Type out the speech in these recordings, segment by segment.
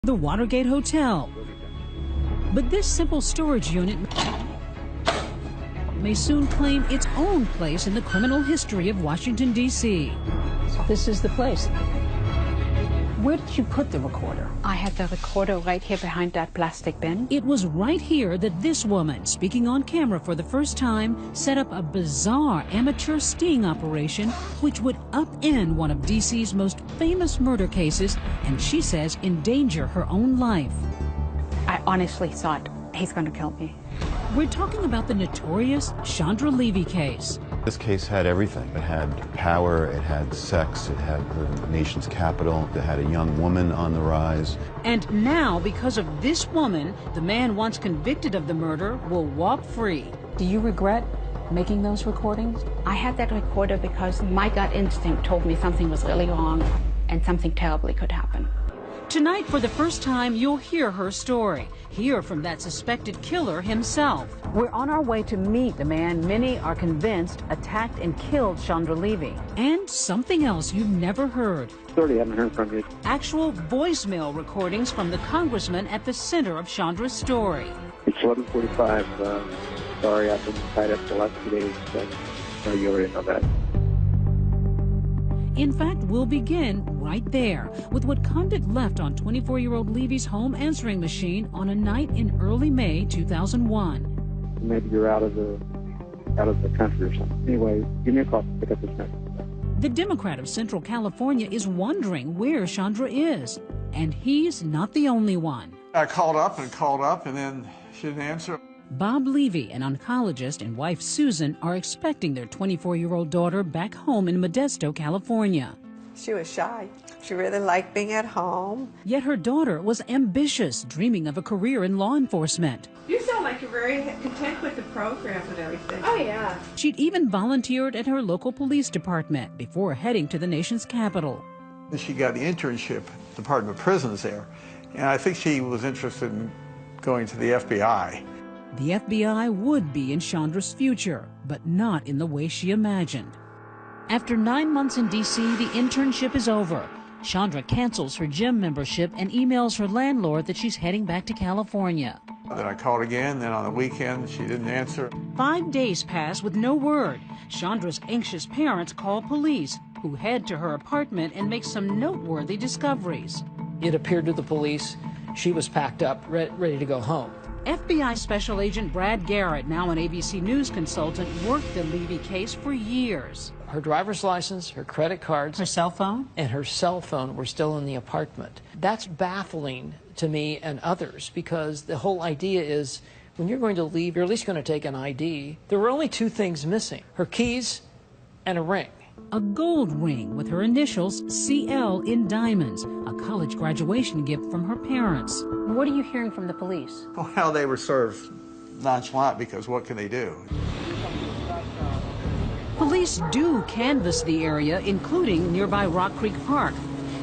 the Watergate Hotel. But this simple storage unit may soon claim its own place in the criminal history of Washington, D.C. This is the place. Where did you put the recorder? I had the recorder right here behind that plastic bin. It was right here that this woman, speaking on camera for the first time, set up a bizarre amateur sting operation which would upend one of D.C.'s most famous murder cases, and she says endanger her own life. I honestly thought, he's going to kill me. We're talking about the notorious Chandra Levy case. This case had everything. It had power, it had sex, it had the nation's capital, it had a young woman on the rise. And now, because of this woman, the man once convicted of the murder will walk free. Do you regret making those recordings? I had that recorder because my gut instinct told me something was really wrong and something terribly could happen. Tonight, for the first time, you'll hear her story. Hear from that suspected killer himself. We're on our way to meet the man many are convinced attacked and killed Chandra Levy. And something else you've never heard. Sorry, I haven't heard from you. Actual voicemail recordings from the congressman at the center of Chandra's story. It's 11:45. Sorry, I've been tied up the last 2 days. So you already know that. In fact, we'll begin right there with what Condit left on 24-year-old Levy's home answering machine on a night in early May 2001. Maybe you're out of the country or something. Anyway, give me a call to pick up this message. The Democrat of Central California is wondering where Chandra is, and he's not the only one. I called up, and then she didn't answer. Bob Levy, an oncologist, and wife Susan are expecting their 24-year-old daughter back home in Modesto, California. She was shy. She really liked being at home. Yet her daughter was ambitious, dreaming of a career in law enforcement. You sound like you're very content with the program and everything. Oh, yeah. She'd even volunteered at her local police department before heading to the nation's capital. She got the internship at the Department of Prisons there, and I think she was interested in going to the FBI. The FBI would be in Chandra's future, but not in the way she imagined. After 9 months in D.C., the internship is over. Chandra cancels her gym membership and emails her landlord that she's heading back to California. Then I called again, then on the weekend she didn't answer. 5 days pass with no word. Chandra's anxious parents call police, who head to her apartment and make some noteworthy discoveries. It appeared to the police she was packed up, ready to go home. FBI Special Agent Brad Garrett, now an ABC News consultant, worked the Levy case for years. Her driver's license, her credit cards, Her cell phone? and her cell phone were still in the apartment. That's baffling to me and others, because the whole idea is when you're going to leave, you're at least going to take an ID. There were only two things missing: her keys and a ring. A gold ring with her initials CL in diamonds, a college graduation gift from her parents. What are you hearing from the police? Well, they were sort of nonchalant because what can they do? Police do canvass the area, including nearby Rock Creek Park.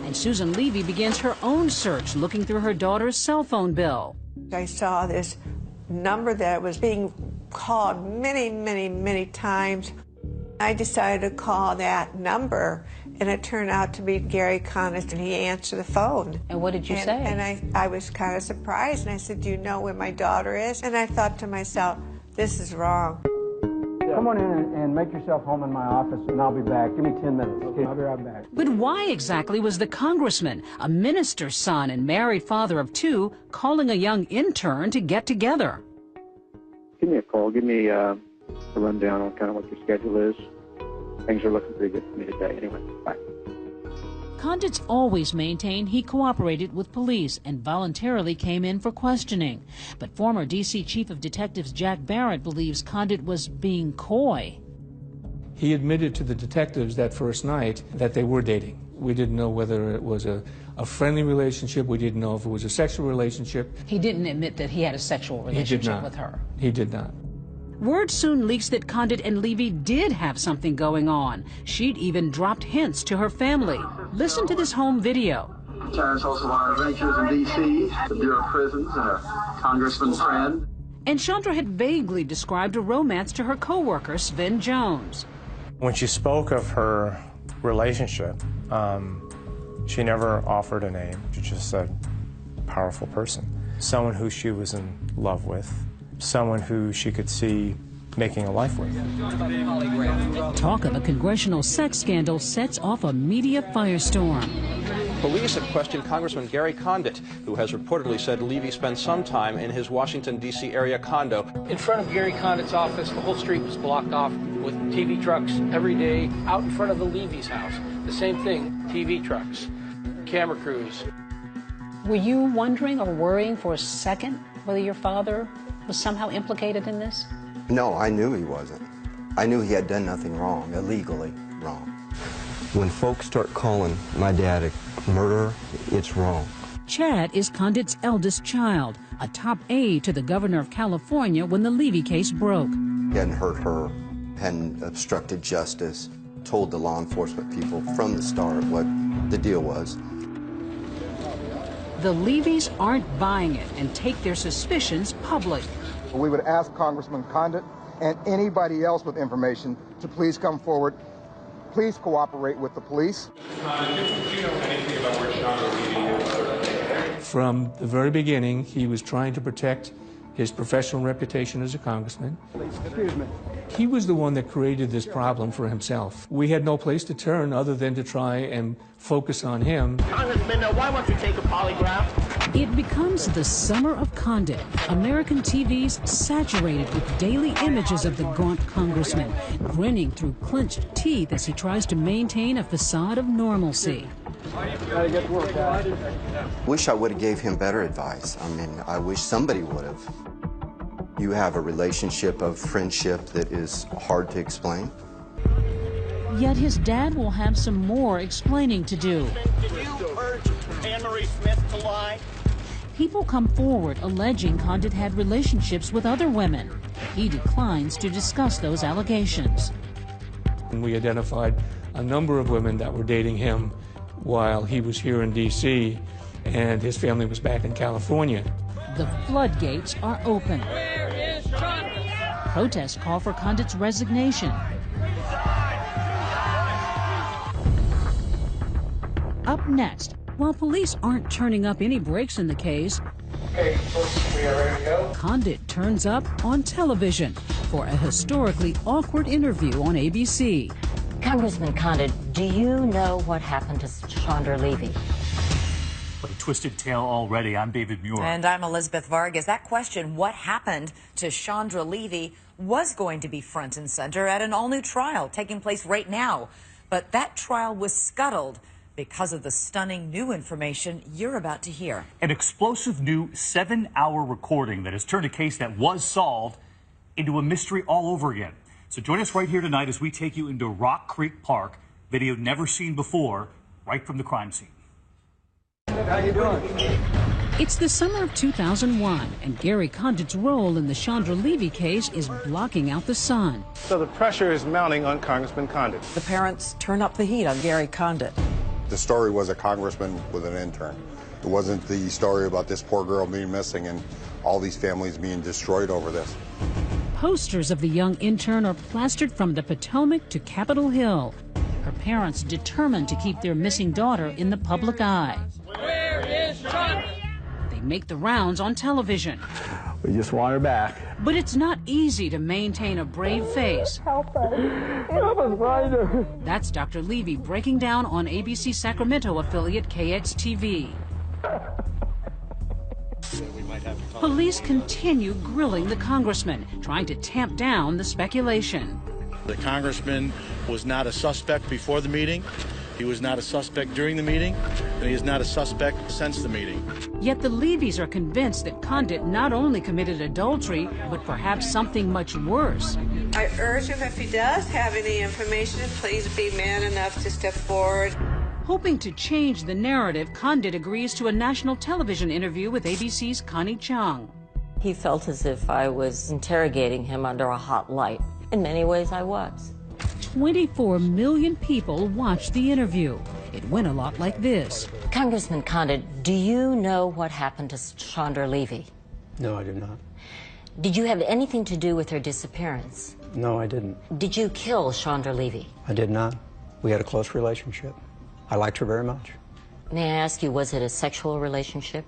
And Susan Levy begins her own search, looking through her daughter's cell phone bill. I saw this number that was being called many, many, many times. I decided to call that number, and it turned out to be Gary Condit, and he answered the phone. And what did you say? And I was kind of surprised, and I said, do you know where my daughter is? And I thought to myself, this is wrong. Come on in and make yourself home in my office, and I'll be back. Give me 10 minutes. Okay, I'll be right back. But why exactly was the congressman, a minister's son and married father of two, calling a young intern to get together? Give me a call. Give me a rundown on kind of what your schedule is. Things are looking pretty good for me today. Anyway, bye. Condit's always maintained he cooperated with police and voluntarily came in for questioning. But former D.C. Chief of Detectives Jack Barrett believes Condit was being coy. He admitted to the detectives that first night that they were dating. We didn't know whether it was a friendly relationship. We didn't know if it was a sexual relationship. He didn't admit that he had a sexual relationship with her. He did not. Word soon leaks that Condit and Levy did have something going on. She'd even dropped hints to her family. Listen to this home video. Terrence also one of our adventures in D.C., the Bureau of Prisons, and a congressman's friend. And Chandra had vaguely described a romance to her co-worker, Sven Jones. When she spoke of her relationship, she never offered a name. She just said powerful person. Someone who she was in love with, someone who she could see making a life with. Talk of a congressional sex scandal sets off a media firestorm. Police have questioned Congressman Gary Condit, who has reportedly said Levy spent some time in his Washington, D.C. area condo. In front of Gary Condit's office, the whole street was blocked off with TV trucks every day. Out in front of the Levy's house, the same thing, TV trucks, camera crews. Were you wondering or worrying for a second whether your father was somehow implicated in this? No, I knew he wasn't. I knew he had done nothing wrong, illegally wrong. When folks start calling my dad a murderer, it's wrong. Chad is Condit's eldest child, a top aide to the governor of California when the Levy case broke. He hadn't hurt her, hadn't obstructed justice, told the law enforcement people from the start what the deal was. The Levys aren't buying it and take their suspicions public. We would ask Congressman Condit and anybody else with information to please come forward. Please cooperate with the police. Do you know anything about where Chandra Levy is? From the very beginning, he was trying to protect his professional reputation as a congressman. Excuse me. He was the one that created this problem for himself. We had no place to turn other than to try and focus on him. Congressman, why won't you take a polygraph? It becomes the summer of Condit. American TV's saturated with daily images of the gaunt congressman, grinning through clenched teeth as he tries to maintain a facade of normalcy. Gotta get to work, guys. Wish I would have gave him better advice. I mean, I wish somebody would have. You have a relationship of friendship that is hard to explain. Yet his dad will have some more explaining to do. Did you urge Anne-Marie Smith to lie? People come forward alleging Condit had relationships with other women. He declines to discuss those allegations. And we identified a number of women that were dating him while he was here in D.C. and his family was back in California. The floodgates are open. Where is Chandra? Protests call for Condit's resignation. Up next, while police aren't turning up any breaks in the case, okay, folks, we are ready to go. Condit turns up on television for a historically awkward interview on ABC. Congressman Condit, do you know what happened to Chandra Levy? What a twisted tale already. I'm David Muir. And I'm Elizabeth Vargas. That question, what happened to Chandra Levy, was going to be front and center at an all-new trial taking place right now. But that trial was scuttled because of the stunning new information you're about to hear. An explosive new 7-hour recording that has turned a case that was solved into a mystery all over again. So join us right here tonight as we take you into Rock Creek Park, video never seen before, right from the crime scene. How you doing? It's the summer of 2001, and Gary Condit's role in the Chandra Levy case is blocking out the sun. So the pressure is mounting on Congressman Condit. The parents turn up the heat on Gary Condit. The story was a congressman with an intern. It wasn't the story about this poor girl being missing and all these families being destroyed over this. Posters of the young intern are plastered from the Potomac to Capitol Hill. Her parents determined to keep their missing daughter in the public eye. Where is Chandra? They make the rounds on television. We just want her back. But it's not easy to maintain a brave face. Help us. Help us find her. That's Dr. Levy breaking down on ABC Sacramento affiliate KXTV. Police continue grilling the congressman, trying to tamp down the speculation. The congressman was not a suspect before the meeting, he was not a suspect during the meeting, and he is not a suspect since the meeting. Yet the Levys are convinced that Condit not only committed adultery, but perhaps something much worse. I urge him, if he does have any information, please be man enough to step forward. Hoping to change the narrative, Condit agrees to a national television interview with ABC's Connie Chung. He felt as if I was interrogating him under a hot light. In many ways, I was. 24 million people watched the interview. It went a lot like this. Congressman Condit, do you know what happened to Chandra Levy? No, I do not. Did you have anything to do with her disappearance? No, I didn't. Did you kill Chandra Levy? I did not. We had a close relationship. I liked her very much. May I ask you, was it a sexual relationship?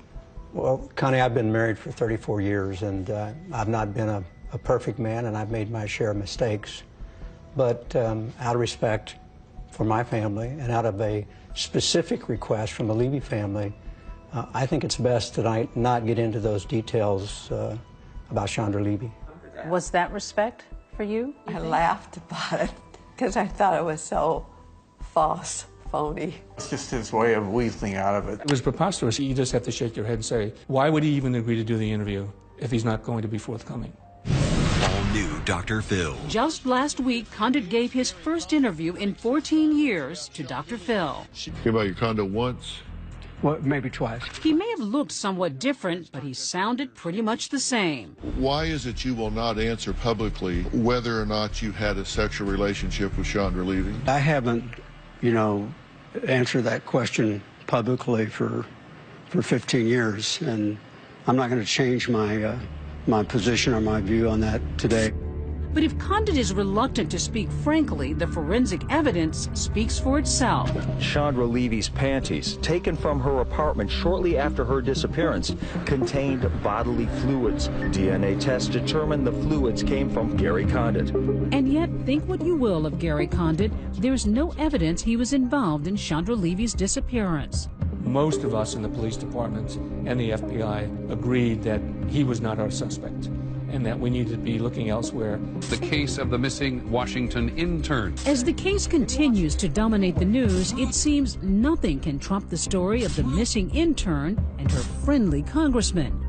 Well, Connie, I've been married for 34 years, and I've not been a perfect man, and I've made my share of mistakes. But out of respect for my family and out of a specific request from the Levy family, I think it's best that I not get into those details about Chandra Levy. Was that respect for you? I laughed about it because I thought it was so false, phony. It's just his way of weaseling out of it. It was preposterous. You just have to shake your head and say, why would he even agree to do the interview if he's not going to be forthcoming? All new Dr. Phil. Just last week, Condit gave his first interview in 14 years to Dr. Phil. Came by your condo once? Well, maybe twice. He may have looked somewhat different, but he sounded pretty much the same. Why is it you will not answer publicly whether or not you had a sexual relationship with Chandra Levy? I haven't, answered that question publicly for 15 years, and I'm not going to change my position or my view on that today. But if Condit is reluctant to speak frankly, the forensic evidence speaks for itself. Chandra Levy's panties, taken from her apartment shortly after her disappearance, contained bodily fluids. DNA tests determined the fluids came from Gary Condit. And yet, think what you will of Gary Condit, there's no evidence he was involved in Chandra Levy's disappearance. Most of us in the police department and the FBI agreed that he was not our suspect, and that we needed to be looking elsewhere. The case of the missing Washington intern. As the case continues to dominate the news, it seems nothing can trump the story of the missing intern and her friendly congressman.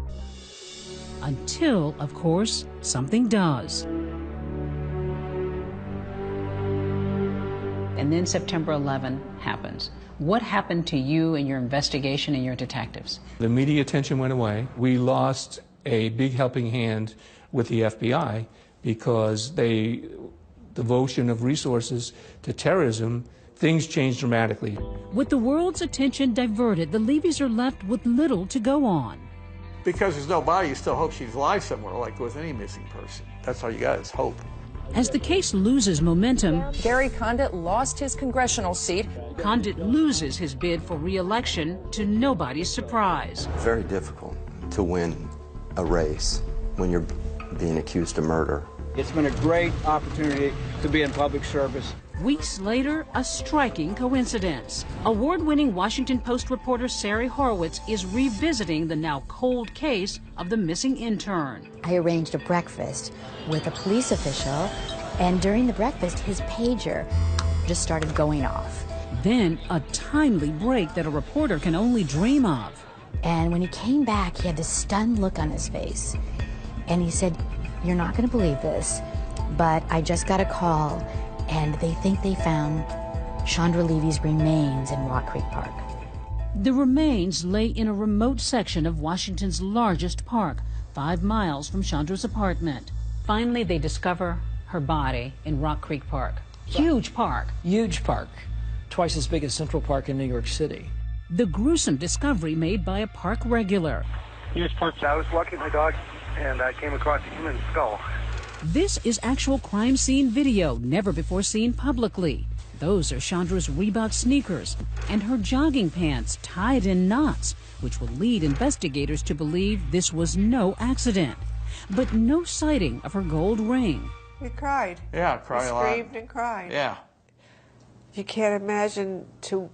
Until, of course, something does. And then September 11 happens. What happened to you and your investigation and your detectives? The media attention went away. We lost a big helping hand with the FBI because devotion of resources to terrorism, things changed dramatically. With the world's attention diverted, the Levys are left with little to go on. Because there's no body, you still hope she's alive somewhere, like with any missing person. That's all you got is hope. As the case loses momentum, Gary Condit lost his congressional seat. Condit loses his bid for re-election to nobody's surprise. Very difficult to win a race when you're being accused of murder. It's been a great opportunity to be in public service. Weeks later, a striking coincidence. Award-winning Washington Post reporter Sari Horowitz is revisiting the now cold case of the missing intern. I arranged a breakfast with a police official, and during the breakfast, his pager just started going off. Then a timely break that a reporter can only dream of. And when he came back, he had this stunned look on his face. And he said, "You're not going to believe this, but I just got a call, and they think they found Chandra Levy's remains in Rock Creek Park." The remains lay in a remote section of Washington's largest park, 5 miles from Chandra's apartment. Finally, they discover her body in Rock Creek Park. Huge park. Huge park. Twice as big as Central Park in New York City. The gruesome discovery made by a park regular. I was walking my dog, and I came across a human skull. This is actual crime scene video, never before seen publicly. Those are Chandra's Reebok sneakers and her jogging pants tied in knots, which will lead investigators to believe this was no accident. But no sighting of her gold ring. We cried. Yeah, I cried a lot. We screamed and cried. Yeah. You can't imagine to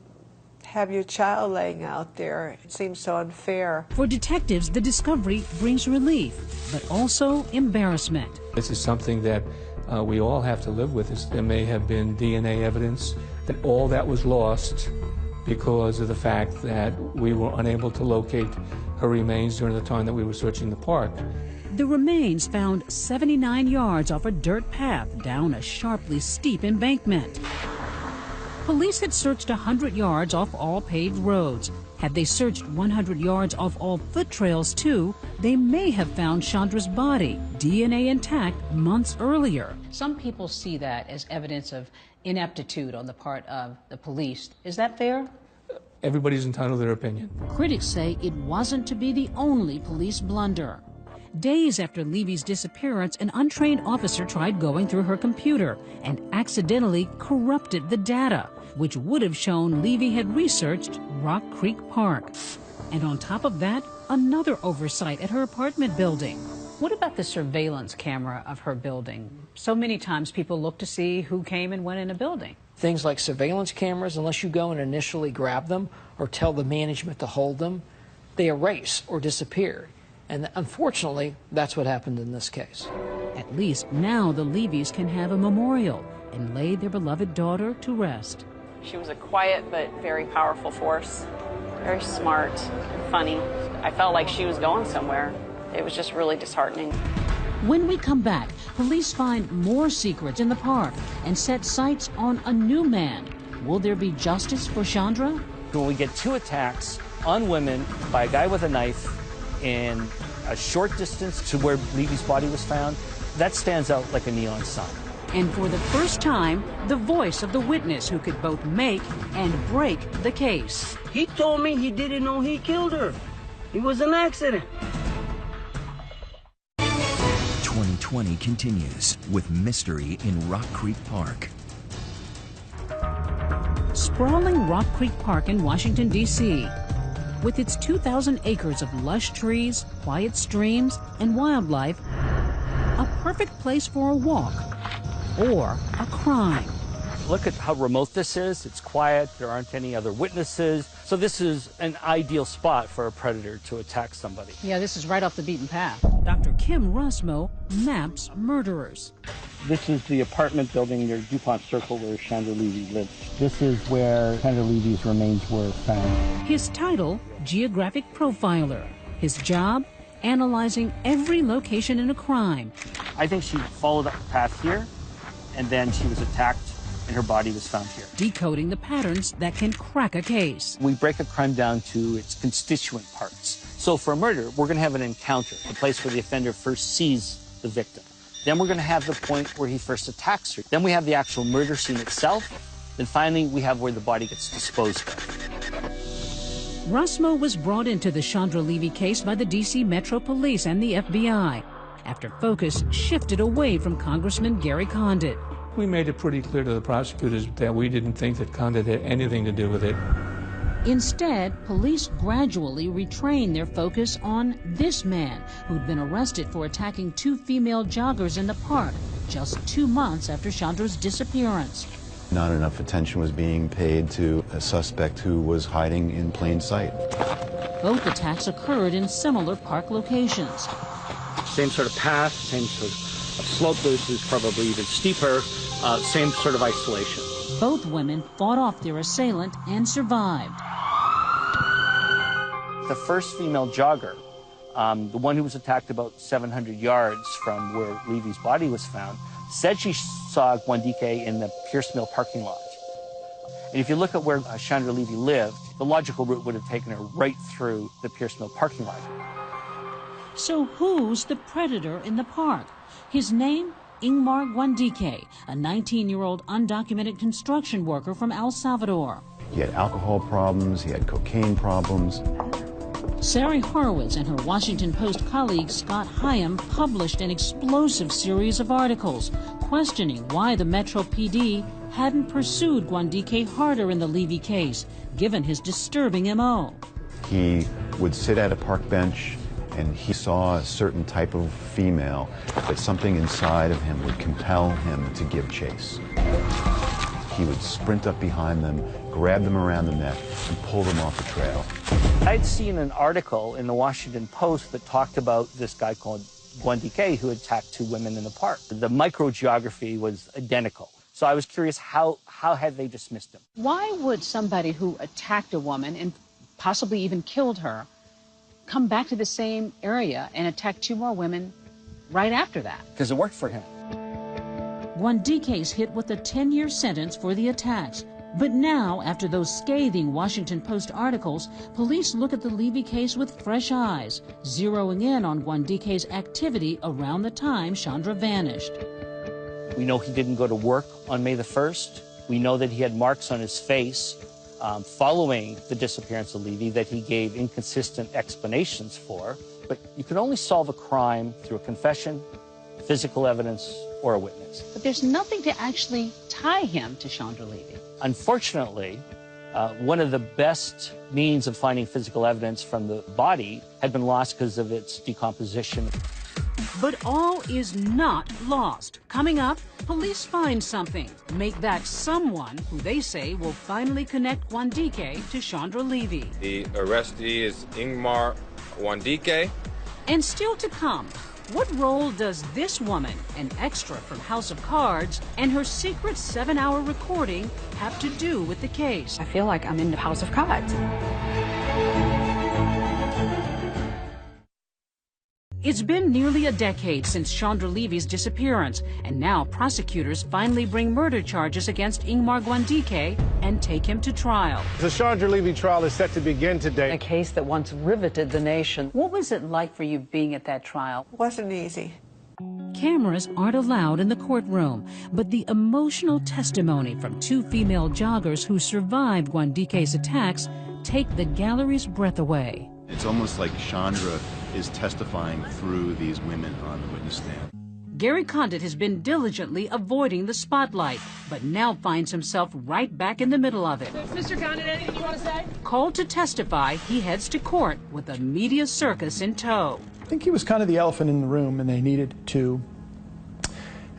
have your child laying out there. It seems so unfair. For detectives, the discovery brings relief, but also embarrassment. This is something that we all have to live with. There may have been DNA evidence that all that was lost because of the fact that we were unable to locate her remains during the time that we were searching the park. The remains found 79 yards off a dirt path down a sharply steep embankment. Police had searched 100 yards off all paved roads. Had they searched 100 yards off all foot trails too, they may have found Chandra's body, DNA intact, months earlier. Some people see that as evidence of ineptitude on the part of the police. Is that fair? Everybody's entitled to their opinion. Critics say it wasn't to be the only police blunder. Days after Levy's disappearance, an untrained officer tried going through her computer and accidentally corrupted the data, which would have shown Levy had researched Rock Creek Park. And on top of that, another oversight at her apartment building. What about the surveillance camera of her building? So many times people look to see who came and went in a building. Things like surveillance cameras, unless you go and initially grab them or tell the management to hold them, they erase or disappear. And unfortunately, that's what happened in this case. At least now the Levys can have a memorial and lay their beloved daughter to rest. She was a quiet but very powerful force, very smart and funny. I felt like she was going somewhere. It was just really disheartening. When we come back, police find more secrets in the park and set sights on a new man. Will there be justice for Chandra? When we get 2 attacks on women by a guy with a knife in a short distance to where Levy's body was found, that stands out like a neon sign. And for the first time, the voice of the witness who could both make and break the case. He told me he didn't know he killed her. It was an accident. 2020 continues with mystery in Rock Creek Park. Sprawling Rock Creek Park in Washington, D.C. With its 2,000 acres of lush trees, quiet streams, and wildlife, a perfect place for a walk or a crime. Look at how remote this is. It's quiet. There aren't any other witnesses. So this is an ideal spot for a predator to attack somebody. Yeah, this is right off the beaten path. Dr. Kim Rusmo maps murderers. This is the apartment building near DuPont Circle where Chandra Levy lived. This is where Chandra Levy's remains were found. His title, Geographic Profiler. His job, analyzing every location in a crime. I think she followed up the path here, and then she was attacked, and her body was found here. Decoding the patterns that can crack a case. We break a crime down to its constituent parts. So for a murder, we're going to have an encounter, the place where the offender first sees the victim. Then we're going to have the point where he first attacks her. Then we have the actual murder scene itself. Then finally, we have where the body gets disposed of. Rusmo was brought into the Chandra Levy case by the D.C. Metro Police and the FBI after focus shifted away from Congressman Gary Condit. We made it pretty clear to the prosecutors that we didn't think that Condit had anything to do with it. Instead, police gradually retrained their focus on this man who'd been arrested for attacking 2 female joggers in the park just 2 months after Chandra's disappearance. Not enough attention was being paid to a suspect who was hiding in plain sight. Both attacks occurred in similar park locations. Same sort of path, same sort of slope. This is probably even steeper, same sort of isolation. Both women fought off their assailant and survived. The first female jogger, the one who was attacked about 700 yards from where Levy's body was found, said she saw Gwandike in the Pierce Mill parking lot. And if you look at where Chandra Levy lived, the logical route would have taken her right through the Pierce Mill parking lot. So who's the predator in the park? His name? Ingmar Gwandike, a 19-year-old undocumented construction worker from El Salvador. He had alcohol problems, he had cocaine problems. Sari Horowitz and her Washington Post colleague Scott Hyam published an explosive series of articles questioning why the Metro PD hadn't pursued Gwandike harder in the Levy case, given his disturbing M.O. He would sit at a park bench and he saw a certain type of female that something inside of him would compel him to give chase. He would sprint up behind them, grab them around the neck, and pull them off the trail. I'd seen an article in the Washington Post that talked about this guy called Gwandike who attacked 2 women in the park. The microgeography was identical. So I was curious, how had they dismissed him? Why would somebody who attacked a woman and possibly even killed her come back to the same area and attack 2 more women right after that? Because it worked for him. Gwandike's hit with a 10-year sentence for the attacks. But now, after those scathing Washington Post articles, police look at the Levy case with fresh eyes, zeroing in on Gwandike's activity around the time Chandra vanished. We know he didn't go to work on May the 1st. We know that he had marks on his face following the disappearance of Levy that he gave inconsistent explanations for. But you can only solve a crime through a confession, physical evidence, or a witness. But there's nothing to actually tie him to Chandra Levy. Unfortunately, One of the best means of finding physical evidence from the body had been lost because of its decomposition. But all is not lost. Coming up, police find something. Make that someone who they say will finally connect Wandike to Chandra Levy. The arrestee is Ingmar Wandike. And still to come, what role does this woman, an extra from House of Cards, and her secret 7-hour recording have to do with the case? I feel like I'm in the House of Cards. It's been nearly a decade since Chandra Levy's disappearance, and now prosecutors finally bring murder charges against Ingmar Wandike and take him to trial. The Chandra Levy trial is set to begin today. A case that once riveted the nation. What was it like for you being at that trial? It wasn't easy. Cameras aren't allowed in the courtroom, but the emotional testimony from 2 female joggers who survived Wandike's attacks take the gallery's breath away. It's almost like Chandra is testifying through these women on the witness stand. Gary Condit has been diligently avoiding the spotlight, but now finds himself right back in the middle of it. Mr. Condit, anything you want to say? Called to testify, he heads to court with a media circus in tow. I think he was kind of the elephant in the room, and they needed to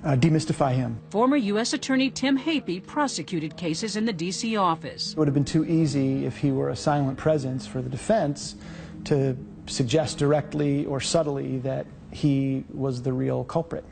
demystify him. Former U.S. Attorney Tim Hapey prosecuted cases in the D.C. office. It would have been too easy if he were a silent presence for the defense to suggest directly or subtly that he was the real culprit.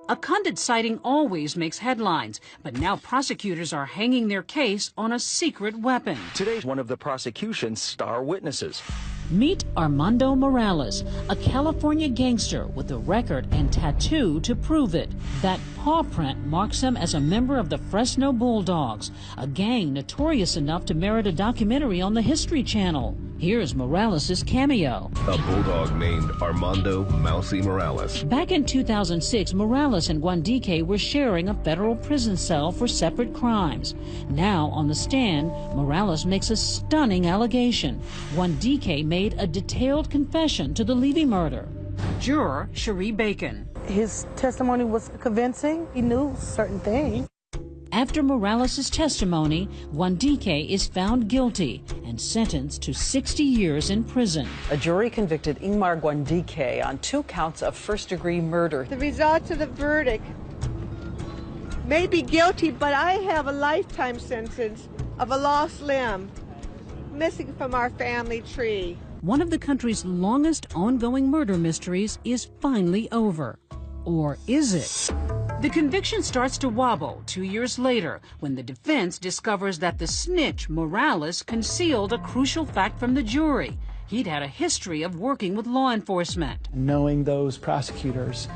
A Condit sighting always makes headlines, but now prosecutors are hanging their case on a secret weapon. Today's one of the prosecution's star witnesses. Meet Armando Morales, a California gangster with a record and tattoo to prove it. That paw print marks him as a member of the Fresno Bulldogs, a gang notorious enough to merit a documentary on the History Channel. Here's Morales' cameo. A bulldog named Armando Mousy Morales. Back in 2006, Morales and Wandike were sharing a federal prison cell for separate crimes. Now, on the stand, Morales makes a stunning allegation. Wandike made a detailed confession to the Levy murder. Juror Cherie Bacon. His testimony was convincing. He knew certain things. After Morales' testimony, Wandike is found guilty and sentenced to 60 years in prison. A jury convicted Ingmar Wandike on 2 counts of first-degree murder. The results of the verdict may be guilty, but I have a lifetime sentence of a lost limb missing from our family tree. One of the country's longest ongoing murder mysteries is finally over. Or is it? The conviction starts to wobble 2 years later when the defense discovers that the snitch, Morales, concealed a crucial fact from the jury. He'd had a history of working with law enforcement. Knowing those prosecutors,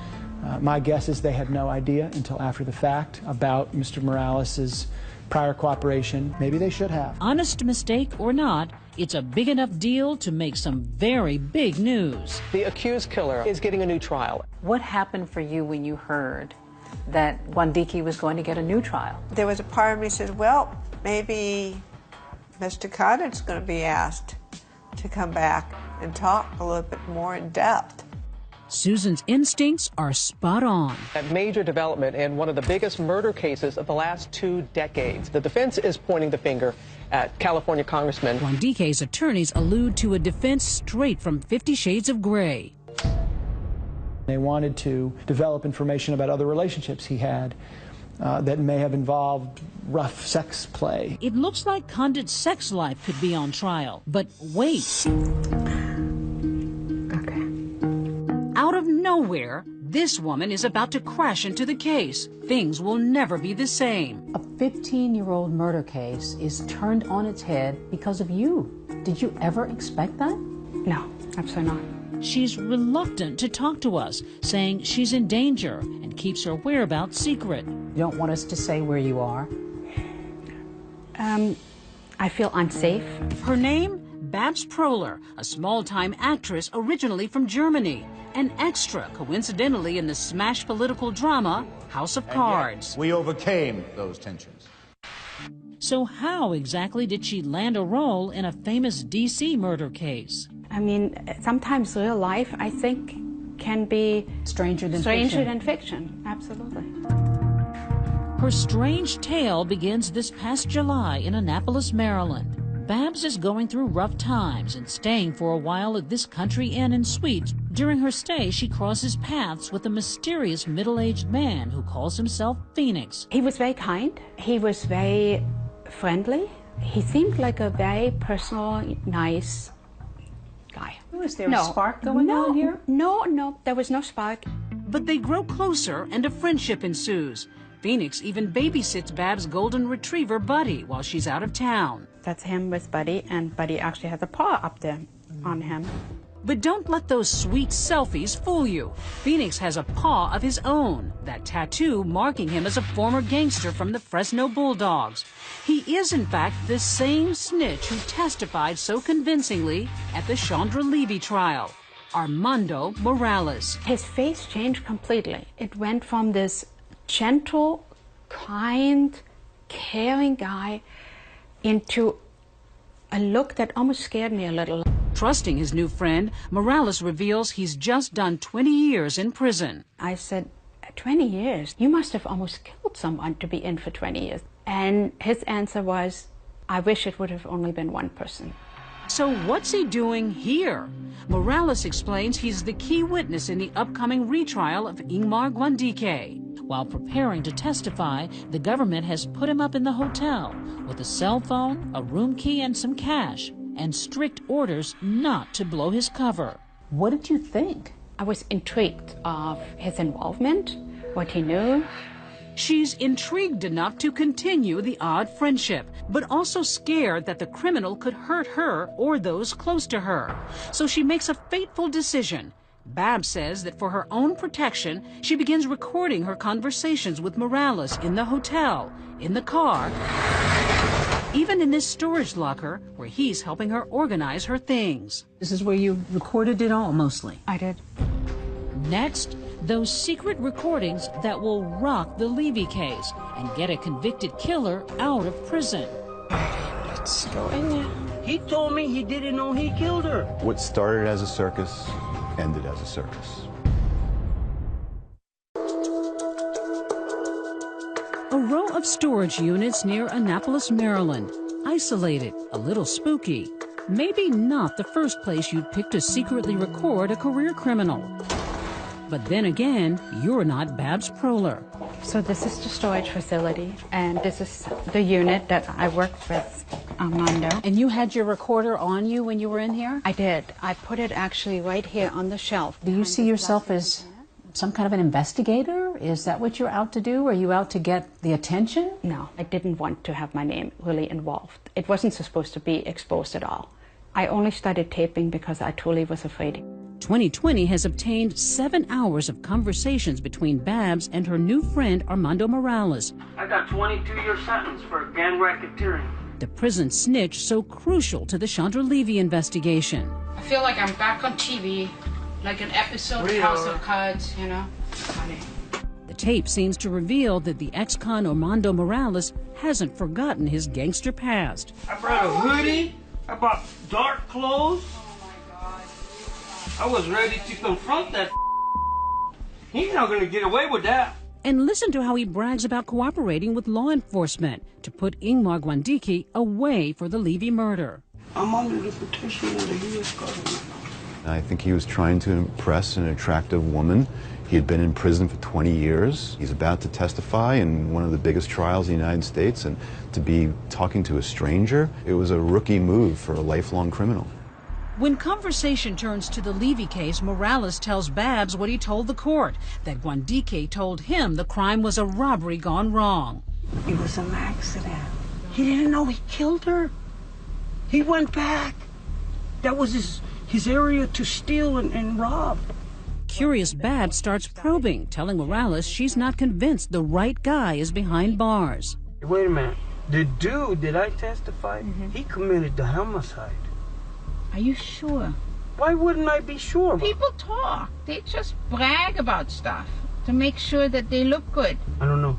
my guess is they had no idea until after the fact about Mr. Morales' prior cooperation. Maybe they should have. Honest mistake or not, it's a big enough deal to make some very big news. The accused killer is getting a new trial. What happened for you when you heard that Wandike was going to get a new trial? There was a part of me that said, well, maybe Mr. Condit's going to be asked to come back and talk a little bit more in depth. Susan's instincts are spot on. A major development in one of the biggest murder cases of the last 2 decades. The defense is pointing the finger at California Congressman. Wandike's attorneys allude to a defense straight from 50 Shades of Grey. They wanted to develop information about other relationships he had that may have involved rough sex play. It looks like Condit's sex life could be on trial, but wait. Out of nowhere, this woman is about to crash into the case. Things will never be the same. A 15-year-old murder case is turned on its head because of you. Did you ever expect that? No, absolutely not. She's reluctant to talk to us, saying she's in danger and keeps her whereabouts secret. You don't want us to say where you are? I feel unsafe. Her name? Babs Prohler, a small-time actress originally from Germany. An extra, coincidentally, in the smash political drama, House of Cards. We overcame those tensions. So how exactly did she land a role in a famous D.C. murder case? I mean, sometimes real life, I think, can be stranger than fiction. Absolutely. Her strange tale begins this past July in Annapolis, Maryland. Babs is going through rough times and staying for a while at this country inn and suite. During her stay, she crosses paths with a mysterious middle-aged man who calls himself Phoenix. He was very kind. He was very friendly. He seemed like a very personal, nice guy. Was there a spark going on here? No, there was no spark. But they grow closer and a friendship ensues. Phoenix even babysits Babs' golden retriever, Buddy, while she's out of town. That's him with Buddy, and Buddy actually has a paw up there on him. But don't let those sweet selfies fool you. Phoenix has a paw of his own, that tattoo marking him as a former gangster from the Fresno Bulldogs. He is, in fact, the same snitch who testified so convincingly at the Chandra Levy trial, Armando Morales. His face changed completely. It went from this gentle, kind, caring guy into a look that almost scared me a little. Trusting his new friend, Morales reveals he's just done 20 years in prison. I said, 20 years? You must have almost killed someone to be in for 20 years. And his answer was, I wish it would have only been one person. So what's he doing here? Morales explains he's the key witness in the upcoming retrial of Ingmar Guandike. While preparing to testify, the government has put him up in the hotel with a cell phone, a room key, and some cash, and strict orders not to blow his cover. What did you think? I was intrigued of his involvement, what he knew. She's intrigued enough to continue the odd friendship, but also scared that the criminal could hurt her or those close to her. So she makes a fateful decision. Babs says that for her own protection, she begins recording her conversations with Morales in the hotel, in the car, even in this storage locker where he's helping her organize her things. This is where you recorded it all, mostly. I did. Next, those secret recordings that will rock the Levy case and get a convicted killer out of prison. Let's go in there. He told me he didn't know he killed her. What started as a circus ended as a circus. A row of storage units near Annapolis, Maryland. Isolated, a little spooky. Maybe not the first place you'd pick to secretly record a career criminal. But then again, you're not Babs Proler. So this is the storage facility, and this is the unit that I worked with Armando. And you had your recorder on you when you were in here? I did. I put it actually right here on the shelf. Do you see yourself as some kind of an investigator? Is that what you're out to do? Are you out to get the attention? No, I didn't want to have my name really involved. It wasn't supposed to be exposed at all. I only started taping because I truly was afraid. 2020 has obtained 7 hours of conversations between Babs and her new friend Armando Morales. I got 22-year sentence for gang racketeering. The prison snitch so crucial to the Chandra Levy investigation. I feel like I'm back on TV, like an episode of House of Cards, you know? Funny. The tape seems to reveal that the ex-con Armando Morales hasn't forgotten his gangster past. I brought a hoodie. I bought dark clothes. I was ready to confront that. He's not going to get away with that. And listen to how he brags about cooperating with law enforcement to put Ingmar Guandike away for the Levy murder. I'm under the protection of the U.S. government. I think he was trying to impress an attractive woman. He had been in prison for 20 years. He's about to testify in one of the biggest trials in the United States, and to be talking to a stranger, it was a rookie move for a lifelong criminal. When conversation turns to the Levy case, Morales tells Babs what he told the court, that Guandike told him the crime was a robbery gone wrong. It was an accident. He didn't know he killed her. He went back. That was his area to steal and rob. Curious Babs starts probing, telling Morales she's not convinced the right guy is behind bars. Wait a minute. The dude that I testified, he committed the homicide. Are you sure? Why wouldn't I be sure? People talk. They just brag about stuff to make sure that they look good. I don't know.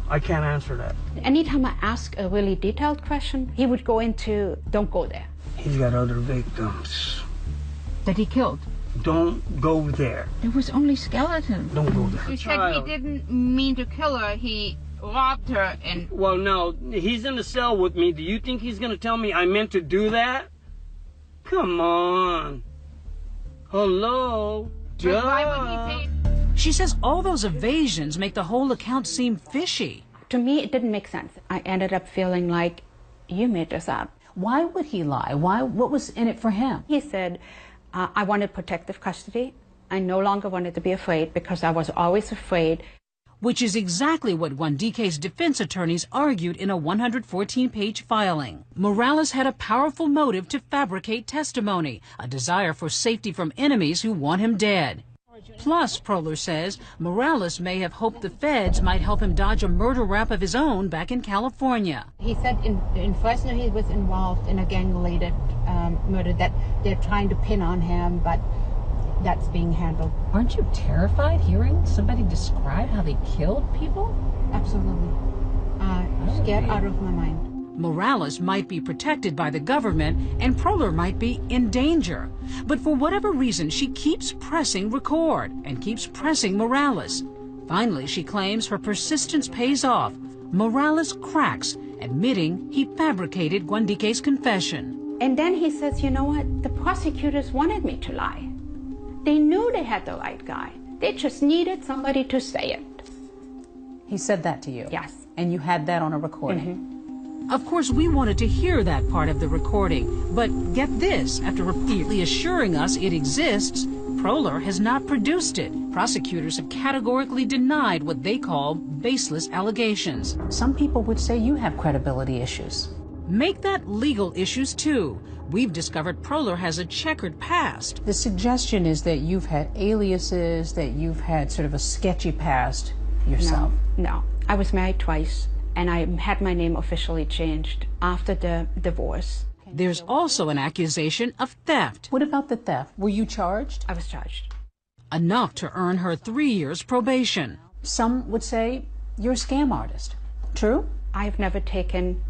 I can't answer that. Anytime I ask a really detailed question, he would go into, don't go there. He's got other victims. That he killed? Don't go there. There was only skeleton. Don't go there. You said he didn't mean to kill her. He locked her and... Well, no, he's in the cell with me. Do you think he's going to tell me I meant to do that? Come on. Hello? But why would he pay? She says all those evasions make the whole account seem fishy. To me, it didn't make sense. I ended up feeling like, you made this up. Why would he lie? What was in it for him? He said, I wanted protective custody. I no longer wanted to be afraid because I was always afraid. Which is exactly what Wandike's defense attorneys argued in a 114-page filing. Morales had a powerful motive to fabricate testimony, a desire for safety from enemies who want him dead. Plus, Proler says, Morales may have hoped the feds might help him dodge a murder rap of his own back in California. He said in Fresno he was involved in a gang-related murder that they're trying to pin on him, but that's being handled. Aren't you terrified hearing somebody describe how they killed people? Absolutely. Scared out of my mind. Morales might be protected by the government and Proler might be in danger. But for whatever reason, she keeps pressing record and keeps pressing Morales. Finally, she claims her persistence pays off. Morales cracks, admitting he fabricated Wandike's confession. And then he says, you know what? The prosecutors wanted me to lie. They knew they had the right guy. They just needed somebody to say it. He said that to you? Yes. And you had that on a recording? Of course, we wanted to hear that part of the recording, but get this, after repeatedly assuring us it exists, Proler has not produced it. Prosecutors have categorically denied what they call baseless allegations. Some people would say you have credibility issues. Make that legal issues too. We've discovered Proler has a checkered past. The suggestion is that you've had aliases, that you've had sort of a sketchy past yourself. No. I was married twice, and I had my name officially changed after the divorce. There's also an accusation of theft. What about the theft? Were you charged? I was charged. Enough to earn her 3 years probation. Some would say you're a scam artist. True? I've never taken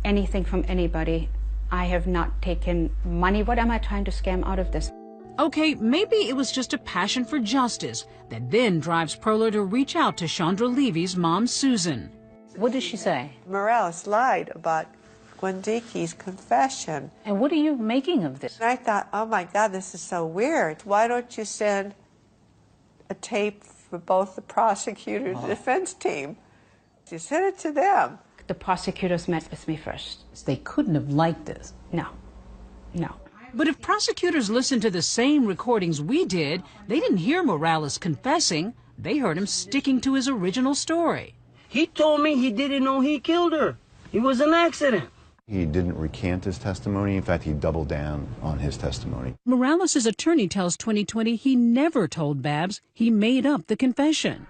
anything from anybody. I have not taken money. What am I trying to scam out of this? Okay, maybe it was just a passion for justice that then drives Proler to reach out to Chandra Levy's mom, Susan. What did she say? Morales lied about Wandike's confession. And what are you making of this? And I thought, oh my God, this is so weird. Why don't you send a tape for both the prosecutor and the defense team? You send it to them. The prosecutors met with me first. They couldn't have liked this. No. But if prosecutors listened to the same recordings we did, they didn't hear Morales confessing. They heard him sticking to his original story. He told me he didn't know he killed her. It was an accident. He didn't recant his testimony. In fact, he doubled down on his testimony. Morales' attorney tells 2020 he never told Babs he made up the confession.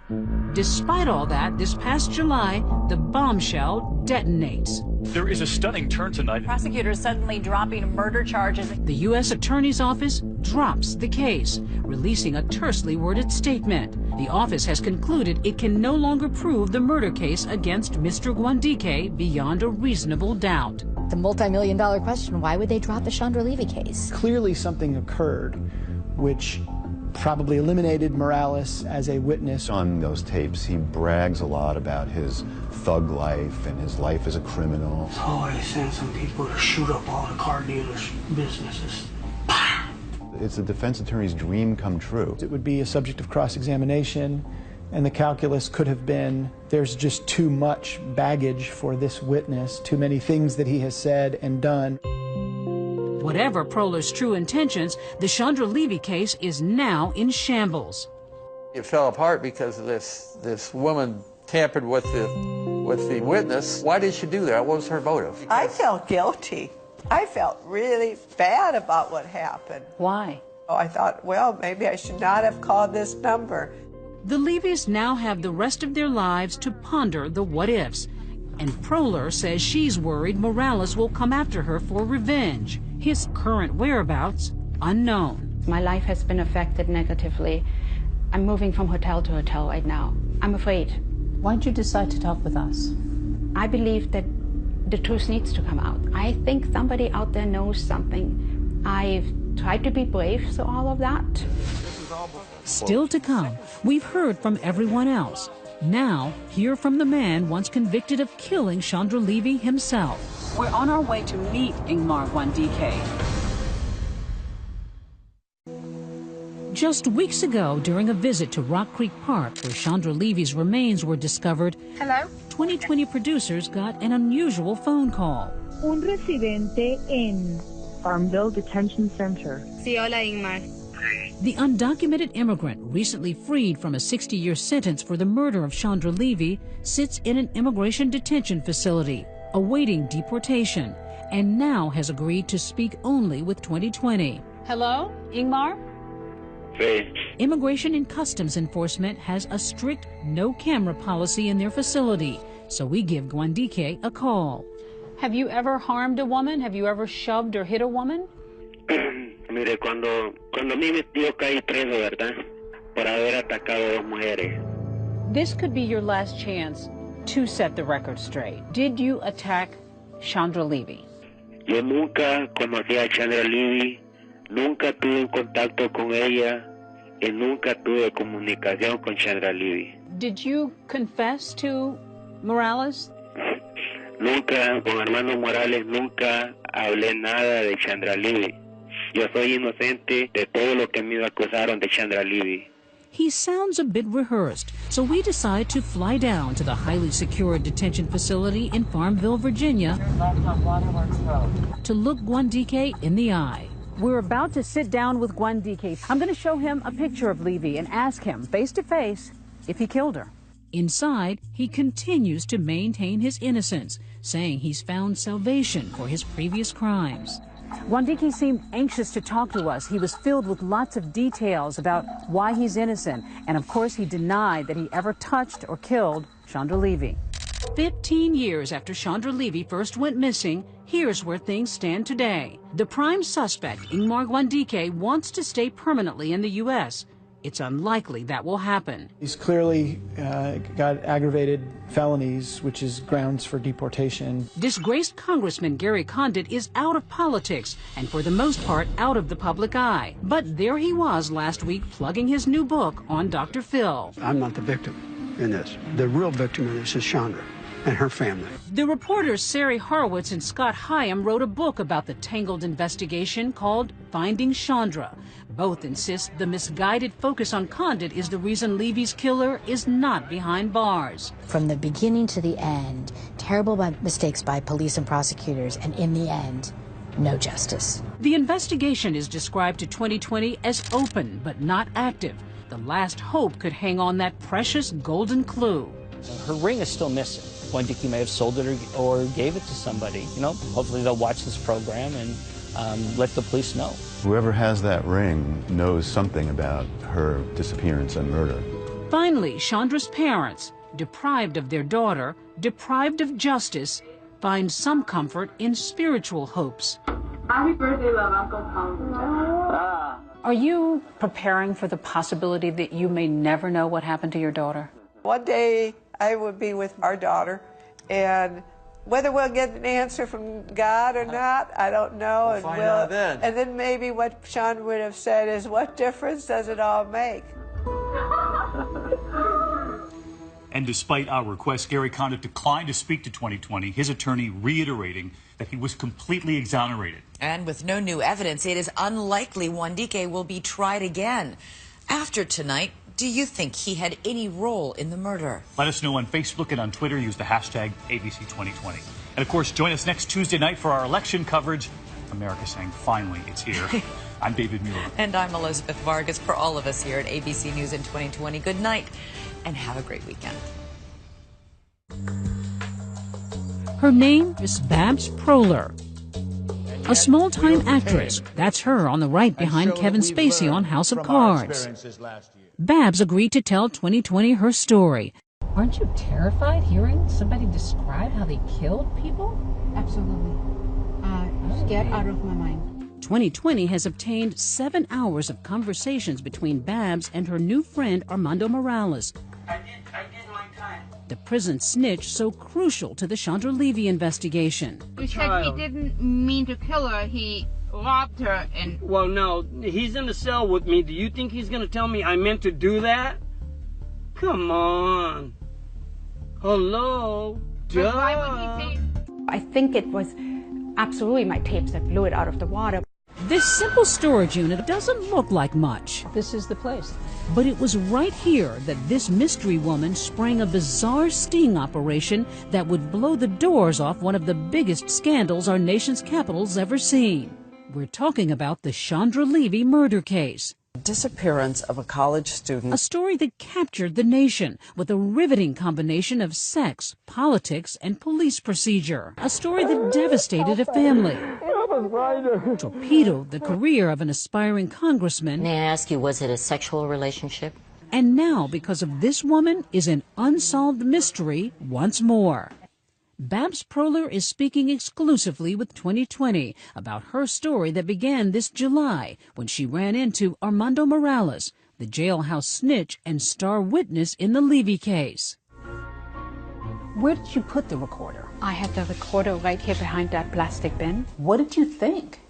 Despite all that, this past July, the bombshell detonates. There is a stunning turn tonight. Prosecutors suddenly dropping murder charges. The U.S. Attorney's Office drops the case, releasing a tersely worded statement. The office has concluded it can no longer prove the murder case against Mr. Wandike beyond a reasonable doubt. The multi-million-dollar question, why would they drop the Chandra Levy case? Clearly something occurred which probably eliminated Morales as a witness. On those tapes, he brags a lot about his thug life and his life as a criminal. Oh, they send some people to shoot up all the car dealers' businesses. It's a defense attorney's dream come true. It would be a subject of cross-examination, and the calculus could have been, there's just too much baggage for this witness, too many things that he has said and done. Whatever Proler's true intentions, the Chandra Levy case is now in shambles. It fell apart because of this woman tampered with the witness. Why did she do that? What was her motive? I felt guilty. I felt really bad about what happened. Why? Oh, I thought, well, maybe I should not have called this number. The Levys now have the rest of their lives to ponder the what-ifs. And Proler says she's worried Morales will come after her for revenge. His current whereabouts, unknown. My life has been affected negatively. I'm moving from hotel to hotel right now. I'm afraid. Why'd you decide to talk with us? I believe that the truth needs to come out. I think somebody out there knows something. I've tried to be brave through all of that. Still to come, we've heard from everyone else. Now, hear from the man once convicted of killing Chandra Levy himself. We're on our way to meet Ingmar Wandike. Just weeks ago, during a visit to Rock Creek Park, where Chandra Levy's remains were discovered, Hello? 2020 producers got an unusual phone call. Un residente en Farmville Detention Center. Sí, hola, Ingmar. The undocumented immigrant, recently freed from a 60-year sentence for the murder of Chandra Levy, sits in an immigration detention facility, awaiting deportation, and now has agreed to speak only with 2020. Hello, Ingmar? Sí. Immigration and Customs Enforcement has a strict no-camera policy in their facility, so we give Wandike a call. Have you ever harmed a woman? Have you ever shoved or hit a woman? Mire, cuando a mí yo caí preso, ¿verdad? Por haber atacado a dos mujeres. This could be your last chance to set the record straight. Did you attack Chandra Levy? Yo nunca conocí a Chandra Levy, nunca tuve un contacto con ella, y nunca tuve comunicación con Chandra Levy. Did you confess to Morales? Nunca, con hermano Morales, nunca hablé nada de Chandra Levy. Yo soy inocente de todo lo que me acusaron de Chandra Levy. He sounds a bit rehearsed, so we decide to fly down to the highly secured detention facility in Farmville, Virginia, to look Wandike in the eye. We're about to sit down with Wandike. I'm going to show him a picture of Levy and ask him, face to face, if he killed her. Inside, he continues to maintain his innocence, saying he's found salvation for his previous crimes. Wandike seemed anxious to talk to us. He was filled with lots of details about why he's innocent. And of course, he denied that he ever touched or killed Chandra Levy. 15 years after Chandra Levy first went missing, here's where things stand today. The prime suspect, Ingmar Wandike, wants to stay permanently in the U.S. It's unlikely that will happen. He's clearly got aggravated felonies, which is grounds for deportation. Disgraced Congressman Gary Condit is out of politics and for the most part out of the public eye. But there he was last week plugging his new book on Dr. Phil. I'm not the victim in this. The real victim in this is Chandra and her family. The reporters Sari Horowitz and Scott Hyam wrote a book about the tangled investigation called Finding Chandra. Both insist the misguided focus on Condit is the reason Levy's killer is not behind bars. From the beginning to the end, terrible mistakes by police and prosecutors, and in the end, no justice. The investigation is described to 2020 as open but not active. The last hope could hang on that precious golden clue. Her ring is still missing. Wandike may have sold it or gave it to somebody. You know, hopefully they'll watch this program and let the police know. Whoever has that ring knows something about her disappearance and murder. Finally, Chandra's parents, deprived of their daughter, deprived of justice, find some comfort in spiritual hopes. Happy birthday, love, Uncle Tom. Are you preparing for the possibility that you may never know what happened to your daughter? One day I would be with our daughter, and whether we'll get an answer from God or not, I don't know. We'll find out then. And then maybe what Sean would have said is, what difference does it all make? And despite our request, Gary Condit declined to speak to 2020, his attorney reiterating that he was completely exonerated. And with no new evidence, it is unlikely Wandike will be tried again. After tonight, do you think he had any role in the murder? Let us know on Facebook and on Twitter. Use the hashtag ABC2020. And of course, join us next Tuesday night for our election coverage. America saying, finally, it's here. I'm David Muir. And I'm Elizabeth Vargas. For all of us here at ABC News in 2020, good night and have a great weekend. Her name is Babs Proler, a small-time actress. That's her on the right behind Kevin Spacey on House of Cards. Babs agreed to tell 2020 her story. Aren't you terrified hearing somebody describe how they killed people? Absolutely. Scared out of my mind. 2020 has obtained 7 hours of conversations between Babs and her new friend Armando Morales, I did my time. the prison snitch so crucial to the Chandra Levy investigation. You said he didn't mean to kill her, he robbed her and... Well, no, he's in the cell with me. Do you think he's going to tell me I meant to do that? Come on. Hello? But why would he say? I think it was absolutely my tapes that blew it out of the water. This simple storage unit doesn't look like much. This is the place. But it was right here that this mystery woman sprang a bizarre sting operation that would blow the doors off one of the biggest scandals our nation's capital's ever seen. We're talking about the Chandra Levy murder case. Disappearance of a college student. A story that captured the nation with a riveting combination of sex, politics, and police procedure. A story that devastated a family. Torpedoed the career of an aspiring congressman. May I ask you, was it a sexual relationship? And now, because of this woman, is an unsolved mystery once more. Babs Proler is speaking exclusively with 2020 about her story that began this July when she ran into Armando Morales, the jailhouse snitch and star witness in the Levy case. Where did you put the recorder? I had the recorder right here behind that plastic bin. What did you think?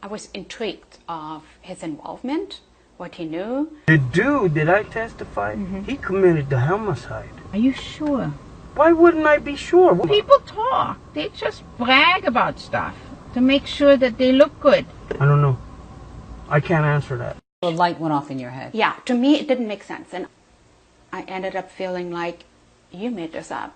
I was intrigued of his involvement, what he knew. The dude that I testified, he committed the homicide. Are you sure? Why wouldn't I be sure? People talk. They just brag about stuff to make sure that they look good. I don't know. I can't answer that. The light went off in your head. Yeah, to me it didn't make sense. And I ended up feeling like, you made this up.